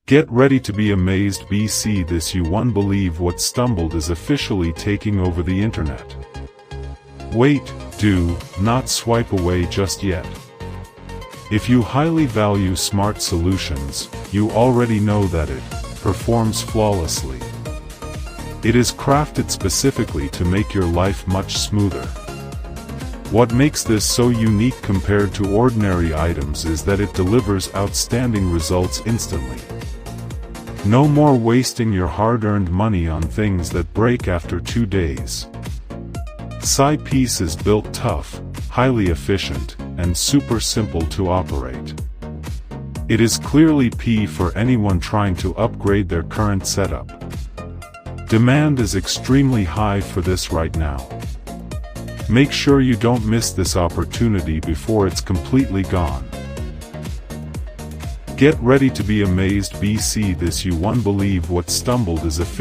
Get ready to be amazed. BC this you won't believe what stumbled is officially taking over the internet. Wait, do not swipe away just yet. If you highly value smart solutions, you already know that it performs flawlessly. It is crafted specifically to make your life much smoother. What makes this so unique compared to ordinary items is that it delivers outstanding results instantly. No more wasting your hard-earned money on things that break after 2 days. Sci piece is built tough, highly efficient, and super simple to operate. It is clearly P for anyone trying to upgrade their current setup. Demand is extremely high for this right now. Make sure you don't miss this opportunity before it's completely gone. Get ready to be amazed. BC this you won't believe what stumbled is officially